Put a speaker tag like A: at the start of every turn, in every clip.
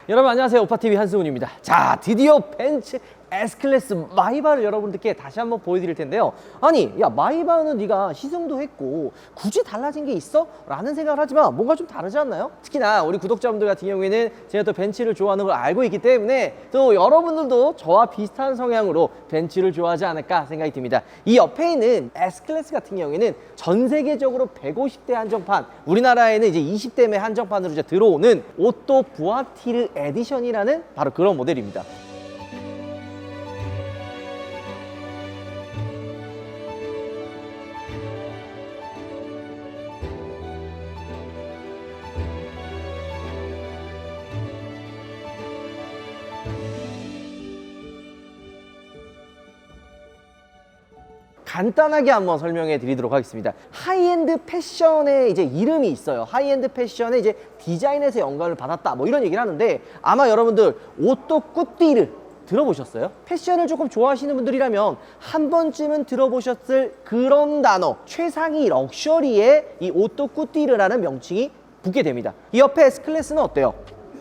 A: 여러분 안녕하세요. 오빠TV 한승훈입니다. 자, 드디어 벤츠 S클래스 마이바를 여러분들께 다시 한번 보여드릴 텐데요. 아니, 야, 마이바는 네가 시승도 했고 굳이 달라진 게 있어? 라는 생각을 하지만 뭔가 좀 다르지 않나요? 특히나 우리 구독자분들 같은 경우에는 제가 또 벤츠를 좋아하는 걸 알고 있기 때문에 또 여러분들도 저와 비슷한 성향으로 벤츠를 좋아하지 않을까 생각이 듭니다. 이 옆에 있는 S클래스 같은 경우에는 전 세계적으로 150대 한정판, 우리나라에는 이제 20대 한정판으로 이제 들어오는 오또 부아티르 에디션이라는 바로 그런 모델입니다. 간단하게 한번 설명해 드리도록 하겠습니다. 하이엔드 패션의 이제 이름이 있어요. 하이엔드 패션의 이제 디자인에서 영감을 받았다, 뭐 이런 얘기를 하는데, 아마 여러분들 오또 꾸띠르 들어보셨어요? 패션을 조금 좋아하시는 분들이라면 한 번쯤은 들어보셨을 그런 단어, 최상위 럭셔리의 이 오또 꾸띠르라는 명칭이 붙게 됩니다. 이 옆에 S클래스는 어때요?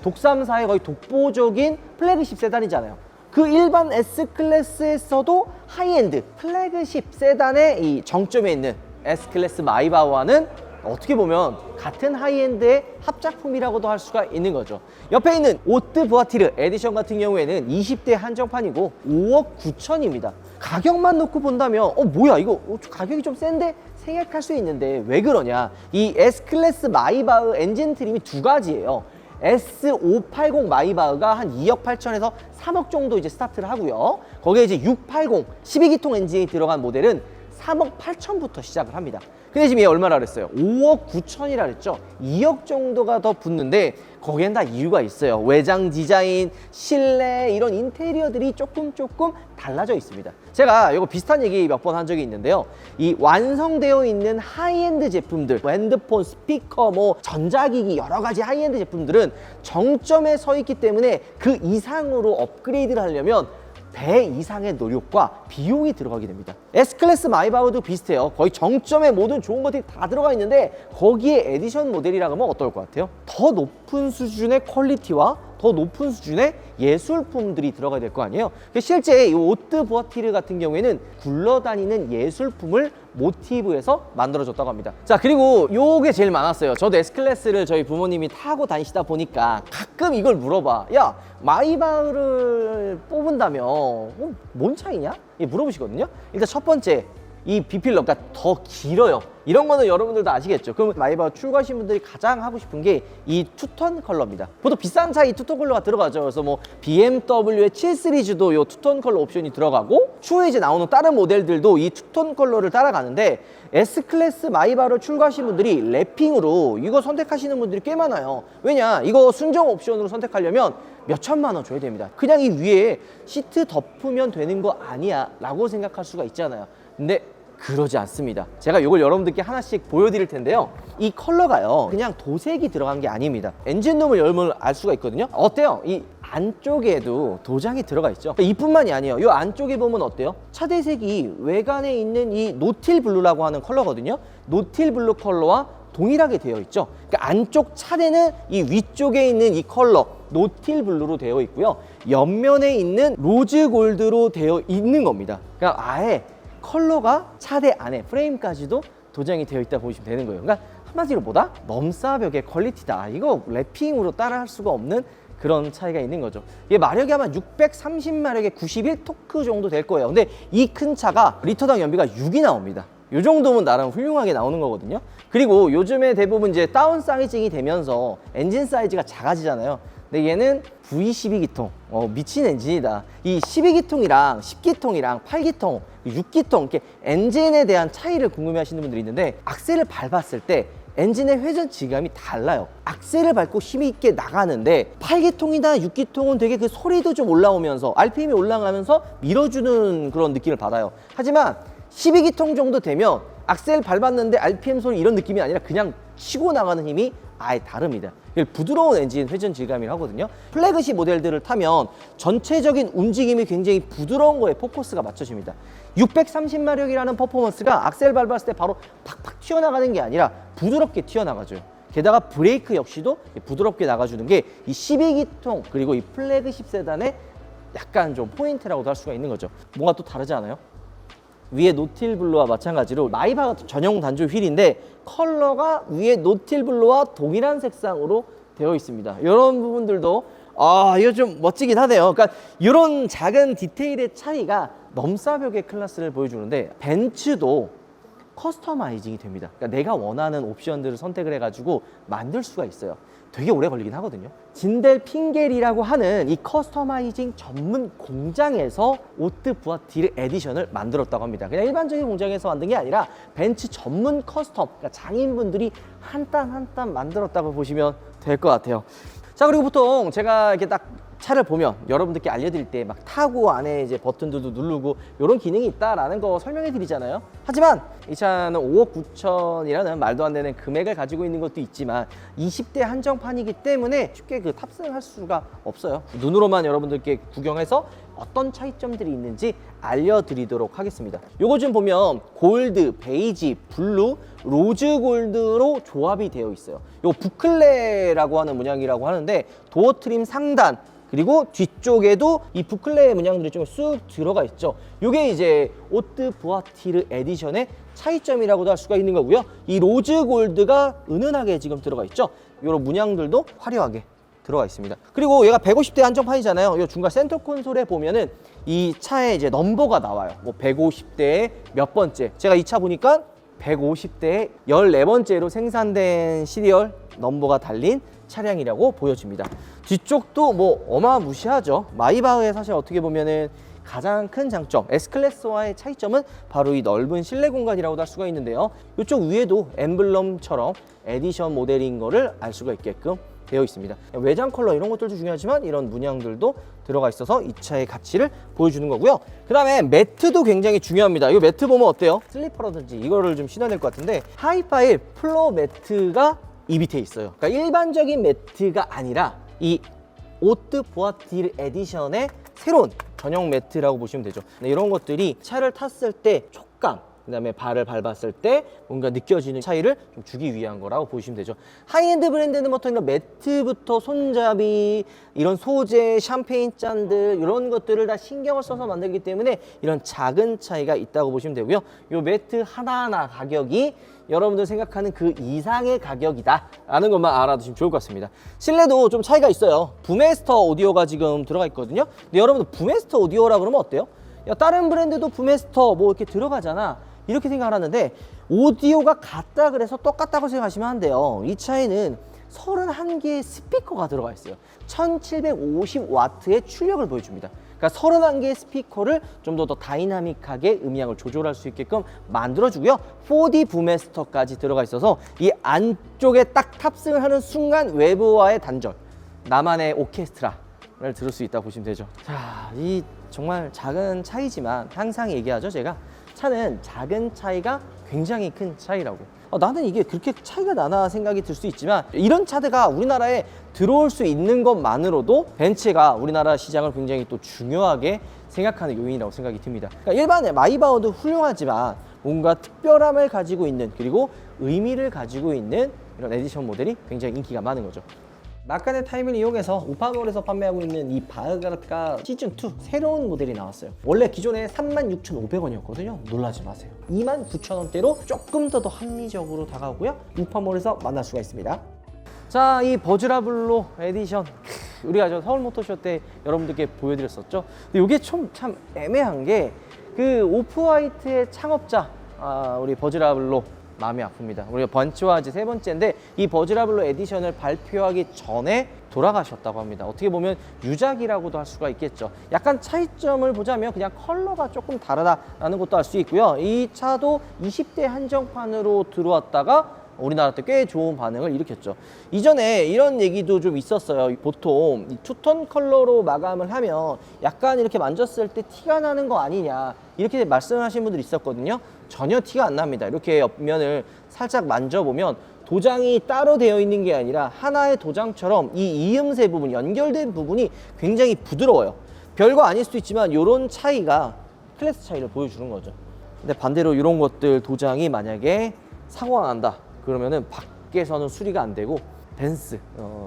A: 독삼사의 거의 독보적인 플래그십 세단이잖아요. 그 일반 S클래스에서도 하이엔드 플래그십 세단의 이 정점에 있는 S클래스 마이바흐와는 어떻게 보면 같은 하이엔드의 합작품이라고도 할 수가 있는 거죠. 옆에 있는 오또 부아티르 에디션 같은 경우에는 20대 한정판이고 5억 9천입니다. 가격만 놓고 본다면 뭐야 이거 가격이 좀 센데 생각할 수 있는데, 왜 그러냐, 이 S클래스 마이바흐 엔진 트림이 두 가지예요. S580 마이바흐가 한 2억 8천에서 3억 정도 이제 스타트를 하고요. 거기에 이제 680 12기통 엔진이 들어간 모델은 3억 8천부터 시작을 합니다. 근데 지금 얘 얼마라 그랬어요? 5억 9천이라 그랬죠? 2억 정도가 더 붙는데 거기엔 다 이유가 있어요. 외장 디자인, 실내 이런 인테리어들이 조금 달라져 있습니다. 제가 이거 비슷한 얘기 몇 번 한 적이 있는데요. 이 완성되어 있는 하이엔드 제품들, 핸드폰, 스피커, 뭐 전자기기 여러 가지 하이엔드 제품들은 정점에 서 있기 때문에 그 이상으로 업그레이드를 하려면 배 이상의 노력과 비용이 들어가게 됩니다. S클래스 마이바흐도 비슷해요. 거의 정점에 모든 좋은 것들이 다 들어가 있는데 거기에 에디션 모델이라고 하면 어떨 것 같아요? 더 높은 수준의 퀄리티와 더 높은 수준의 예술품들이 들어가야 될 거 아니에요? 실제 이 오또 부아티르 같은 경우에는 굴러다니는 예술품을 모티브해서 만들어졌다고 합니다. 자, 그리고 요게 제일 많았어요. 저도 S클래스를 저희 부모님이 타고 다니시다 보니까 가끔 이걸 물어봐. 야, 마이바흐를 뽑은다면 뭔 차이냐? 물어보시거든요. 일단 첫 번째, 이 비필러가 더 길어요. 이런 거는 여러분들도 아시겠죠? 그럼 마이바흐 출고하신 분들이 가장 하고 싶은 게 이 투톤 컬러입니다. 보통 비싼 차 이 투톤 컬러가 들어가죠. 그래서 뭐 BMW의 7 시리즈도 이 투톤 컬러 옵션이 들어가고, 추후에 이제 나오는 다른 모델들도 이 투톤 컬러를 따라가는데, S클래스 마이바흐를 출고하신 분들이 랩핑으로 이거 선택하시는 분들이 꽤 많아요. 왜냐, 이거 순정 옵션으로 선택하려면 몇 천만 원 줘야 됩니다. 그냥 이 위에 시트 덮으면 되는 거 아니야 라고 생각할 수가 있잖아요. 근데 그러지 않습니다. 제가 이걸 여러분들께 하나씩 보여드릴 텐데요. 이 컬러가요, 그냥 도색이 들어간 게 아닙니다. 엔진룸을 열면 알 수가 있거든요. 어때요? 이 안쪽에도 도장이 들어가 있죠. 이뿐만이 아니에요. 이 안쪽에 보면 어때요? 차대색이 외관에 있는 이 노틸 블루라고 하는 컬러거든요. 노틸 블루 컬러와 동일하게 되어 있죠. 그러니까 안쪽 차대는 이 위쪽에 있는 이 컬러 노틸 블루로 되어 있고요. 옆면에 있는 로즈 골드로 되어 있는 겁니다. 그러니까 아예 컬러가 차대 안에 프레임까지도 도장이 되어 있다 보시면 되는 거예요. 그러니까 한마디로 뭐다? 넘사벽의 퀄리티다. 이거 래핑으로 따라할 수가 없는 그런 차이가 있는 거죠. 이게 마력이 아마 630마력에 91 토크 정도 될 거예요. 근데 이 큰 차가 리터당 연비가 6이 나옵니다. 이 정도면 나름 훌륭하게 나오는 거거든요. 그리고 요즘에 대부분 이제 다운 사이징이 되면서 엔진 사이즈가 작아지잖아요. 근데 얘는 V12기통, 미친 엔진이다. 이 12기통이랑 10기통이랑 8기통, 6기통, 이렇게 엔진에 대한 차이를 궁금해하시는 분들이 있는데, 악셀을 밟았을 때 엔진의 회전 질감이 달라요. 악셀을 밟고 힘이 있게 나가는데 8기통이나 6기통은 되게 그 소리도 좀 올라오면서 RPM이 올라가면서 밀어주는 그런 느낌을 받아요. 하지만 12기통 정도 되면 악셀 밟았는데 RPM 소리 이런 느낌이 아니라 그냥 치고 나가는 힘이 아예 다릅니다. 부드러운 엔진 회전 질감이라고 하거든요. 플래그십 모델들을 타면 전체적인 움직임이 굉장히 부드러운 거에 포커스가 맞춰집니다. 630마력이라는 퍼포먼스가 악셀 밟았을 때 바로 팍팍 튀어나가는 게 아니라 부드럽게 튀어나가죠. 게다가 브레이크 역시도 부드럽게 나가주는 게 이 12기통 그리고 이 플래그십 세단의 약간 좀 포인트라고도 할 수가 있는 거죠. 뭔가 또 다르지 않아요? 위에 노틸블루와 마찬가지로 마이바가 전용 단조 휠인데 컬러가 위에 노틸블루와 동일한 색상으로 되어 있습니다. 이런 부분들도 이거 좀 멋지긴 하네요. 그러니까 이런 작은 디테일의 차이가 넘사벽의 클래스를 보여주는데 벤츠도 커스터마이징이 됩니다. 그러니까 내가 원하는 옵션들을 선택을 해가지고 만들 수가 있어요. 되게 오래 걸리긴 하거든요. 진델 핑겔이라고 하는 이 커스터마이징 전문 공장에서 오트 부아티르 에디션을 만들었다고 합니다. 그냥 일반적인 공장에서 만든 게 아니라 벤츠 전문 커스텀, 그러니까 장인분들이 한 땀 한 땀 만들었다고 보시면 될 것 같아요. 자, 그리고 보통 제가 이렇게 딱 차를 보면 여러분들께 알려드릴 때 막 타고 안에 이제 버튼들도 누르고 이런 기능이 있다라는 거 설명해 드리잖아요. 하지만 이 차는 5억 9천이라는 말도 안 되는 금액을 가지고 있는 것도 있지만 20대 한정판이기 때문에 쉽게 그 탑승할 수가 없어요. 눈으로만 여러분들께 구경해서 어떤 차이점들이 있는지 알려드리도록 하겠습니다. 요거 좀 보면 골드, 베이지, 블루, 로즈 골드로 조합이 되어 있어요. 요 부클레라고 하는 문양이라고 하는데 도어 트림 상단 그리고 뒤쪽에도 이 부클레 문양들이 좀 쑥 들어가 있죠. 이게 이제 오트 부아티르 에디션의 차이점이라고도 할 수가 있는 거고요. 이 로즈 골드가 은은하게 지금 들어가 있죠. 이런 문양들도 화려하게 들어가 있습니다. 그리고 얘가 150대 한정판이잖아요. 이 중간 센터 콘솔에 보면은 이 차에 이제 넘버가 나와요. 뭐 150대에 몇 번째. 제가 이 차 보니까 150대에 14번째로 생산된 시리얼 넘버가 달린 차량이라고 보여집니다. 뒤쪽도 뭐 어마무시하죠. 마이바흐의 사실 어떻게 보면은 가장 큰 장점, S클래스와의 차이점은 바로 이 넓은 실내 공간이라고도 할 수가 있는데요. 이쪽 위에도 엠블럼처럼 에디션 모델인 거를 알 수가 있게끔 되어 있습니다. 외장 컬러 이런 것들도 중요하지만 이런 문양들도 들어가 있어서 이 차의 가치를 보여주는 거고요. 그 다음에 매트도 굉장히 중요합니다. 이 매트 보면 어때요? 슬리퍼라든지 이거를 좀 신어야 될 것 같은데 하이파일 플로 매트가 이 밑에 있어요. 그러니까 일반적인 매트가 아니라 이 오트 부아티르 에디션의 새로운 전용 매트라고 보시면 되죠. 이런 것들이 차를 탔을 때 촉감, 그 다음에 발을 밟았을 때 뭔가 느껴지는 차이를 좀 주기 위한 거라고 보시면 되죠. 하이엔드 브랜드는 보통 이런 매트부터 손잡이, 이런 소재, 샴페인 잔들 이런 것들을 다 신경을 써서 만들기 때문에 이런 작은 차이가 있다고 보시면 되고요. 이 매트 하나하나 가격이 여러분들 생각하는 그 이상의 가격이다 라는 것만 알아두시면 좋을 것 같습니다. 실내도 좀 차이가 있어요. 부메스터 오디오가 지금 들어가 있거든요. 근데 여러분들 부메스터 오디오라 그러면 어때요? 야, 다른 브랜드도 부메스터 뭐 이렇게 들어가잖아 이렇게 생각을 하는데 오디오가 같다 그래서 똑같다고 생각하시면 안 돼요. 이 차에는 31개의 스피커가 들어가 있어요. 1750W의 출력을 보여줍니다. 그러니까 31개의 스피커를 좀 더 다이나믹하게 음향을 조절할 수 있게끔 만들어주고요. 4D 부메스터까지 들어가 있어서 이 안쪽에 딱 탑승을 하는 순간 외부와의 단절, 나만의 오케스트라를 들을 수 있다고 보시면 되죠. 자, 이 정말 작은 차이지만 항상 얘기하죠. 제가 차는 작은 차이가 굉장히 큰 차이라고. 나는 이게 그렇게 차이가 나나 생각이 들 수 있지만 이런 차들가 우리나라에 들어올 수 있는 것만으로도 벤츠가 우리나라 시장을 굉장히 또 중요하게 생각하는 요인이라고 생각이 듭니다. 그러니까 일반의 마이바흐도 훌륭하지만 뭔가 특별함을 가지고 있는 그리고 의미를 가지고 있는 이런 에디션 모델이 굉장히 인기가 많은 거죠. 막간의 타임을 이용해서 우파몰에서 판매하고 있는 이 바흐가르카 시즌2 새로운 모델이 나왔어요. 원래 기존에 36,500원이었거든요. 놀라지 마세요. 29,000원대로 조금 더 합리적으로 다가오고요. 우파몰에서 만날 수가 있습니다. 자, 이 버즈라블로 에디션 우리가 저 서울 모터쇼 때 여러분들께 보여드렸었죠. 근데 이게 참 애매한 게 그 오프화이트의 창업자 우리 버즈라블로 마음이 아픕니다. 우리가 번츠와 이제 세 번째인데 이 버즈라블로 에디션을 발표하기 전에 돌아가셨다고 합니다. 어떻게 보면 유작이라고도 할 수가 있겠죠. 약간 차이점을 보자면 그냥 컬러가 조금 다르다라는 것도 알 수 있고요. 이 차도 20대 한정판으로 들어왔다가 우리나라 때 꽤 좋은 반응을 일으켰죠. 이전에 이런 얘기도 좀 있었어요. 보통 이 투톤 컬러로 마감을 하면 약간 이렇게 만졌을 때 티가 나는 거 아니냐 이렇게 말씀하신 분들이 있었거든요. 전혀 티가 안 납니다. 이렇게 옆면을 살짝 만져보면 도장이 따로 되어 있는 게 아니라 하나의 도장처럼 이 이음새 부분, 연결된 부분이 굉장히 부드러워요. 별거 아닐 수도 있지만 이런 차이가 클래스 차이를 보여주는 거죠. 근데 반대로 이런 것들 도장이 만약에 사고가 난다 그러면은 밖에서는 수리가 안 되고 벤츠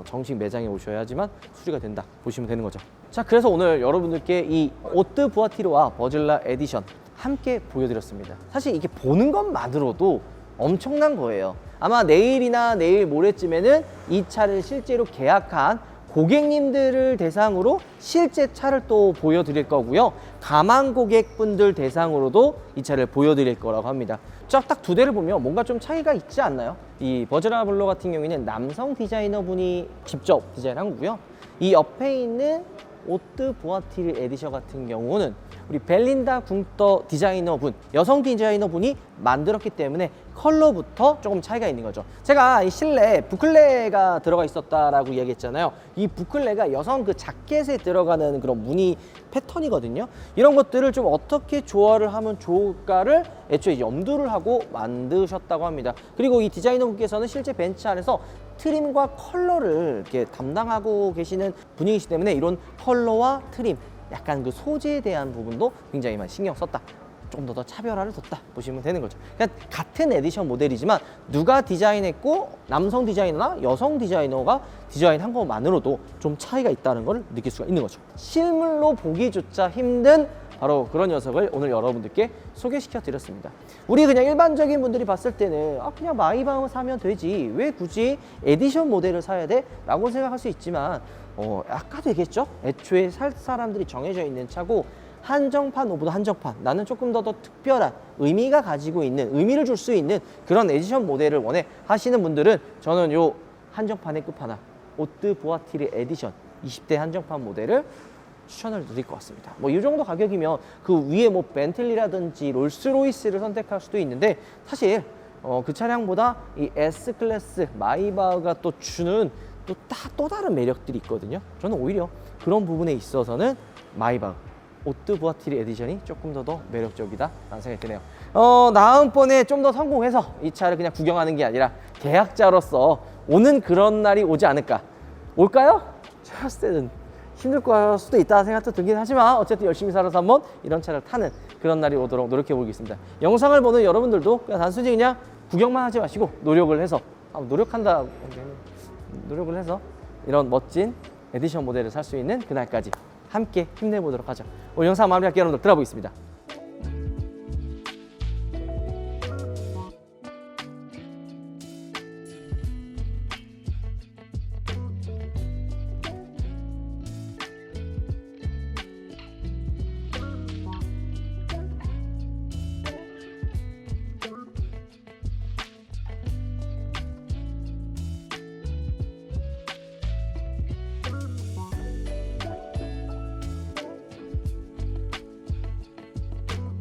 A: 정식 매장에 오셔야지만 수리가 된다 보시면 되는 거죠. 자, 그래서 오늘 여러분들께 이 오뜨 부아티르와 버즐라 에디션 함께 보여드렸습니다. 사실 이게 보는 것만으로도 엄청난 거예요. 아마 내일이나 내일 모레쯤에는 이 차를 실제로 계약한 고객님들을 대상으로 실제 차를 또 보여드릴 거고요. 가망 고객분들 대상으로도 이 차를 보여드릴 거라고 합니다. 딱 두 대를 보면 뭔가 좀 차이가 있지 않나요? 이 버즐라 블로 같은 경우에는 남성 디자이너분이 직접 디자인한 거고요. 이 옆에 있는 오뜨 부아티르 에디션 같은 경우는 우리 벨린다 궁터 디자이너분, 여성 디자이너분이 만들었기 때문에 컬러부터 조금 차이가 있는 거죠. 제가 이 실내에 부클레가 들어가 있었다라고 이야기했잖아요. 이 부클레가 여성 그 자켓에 들어가는 그런 무늬 패턴이거든요. 이런 것들을 좀 어떻게 조화를 하면 좋을까를 애초에 염두를 하고 만드셨다고 합니다. 그리고 이 디자이너분께서는 실제 벤츠 안에서 트림과 컬러를 이렇게 담당하고 계시는 분이시기 때문에 이런 컬러와 트림, 약간 그 소재에 대한 부분도 굉장히 많이 신경 썼다. 좀 더 차별화를 뒀다 보시면 되는 거죠. 그러니까 같은 에디션 모델이지만 누가 디자인했고 남성 디자이너나 여성 디자이너가 디자인한 것만으로도 좀 차이가 있다는 걸 느낄 수가 있는 거죠. 실물로 보기조차 힘든 바로 그런 녀석을 오늘 여러분들께 소개시켜 드렸습니다. 우리 그냥 일반적인 분들이 봤을 때는 그냥 마이바흐 사면 되지 왜 굳이 에디션 모델을 사야 돼? 라고 생각할 수 있지만 아까도 얘기했죠? 애초에 살 사람들이 정해져 있는 차고 한정판 오보다 한정판, 나는 조금 더 특별한 의미가 가지고 있는, 의미를 줄 수 있는 그런 에디션 모델을 원해 하시는 분들은 저는 요 한정판의 끝판왕 오뜨 부아티르 에디션 20대 한정판 모델을 추천을 드릴 것 같습니다. 뭐 이 정도 가격이면 그 위에 뭐 벤틀리라든지 롤스로이스를 선택할 수도 있는데 사실 그 차량보다 이 S클래스 마이바흐가 또 주는 또 다른 매력들이 있거든요. 저는 오히려 그런 부분에 있어서는 마이바흐 오뜨 부아티르 에디션이 조금 더 매력적이다 라는 생각이 드네요. 다음번에 좀 더 성공해서 이 차를 그냥 구경하는 게 아니라 계약자로서 오는 그런 날이 오지 않을까. 올까요? 제가 봤을 때는 힘들 걸 수도 있다 생각도 들긴 하지만 어쨌든 열심히 살아서 한번 이런 차를 타는 그런 날이 오도록 노력해 보겠습니다. 영상을 보는 여러분들도 그냥 단순히 그냥 구경만 하지 마시고 노력을 해서 노력을 해서 이런 멋진 에디션 모델을 살 수 있는 그날까지 함께 힘내보도록 하죠. 오늘 영상 마무리할게요. 여러분들 들어보겠습니다.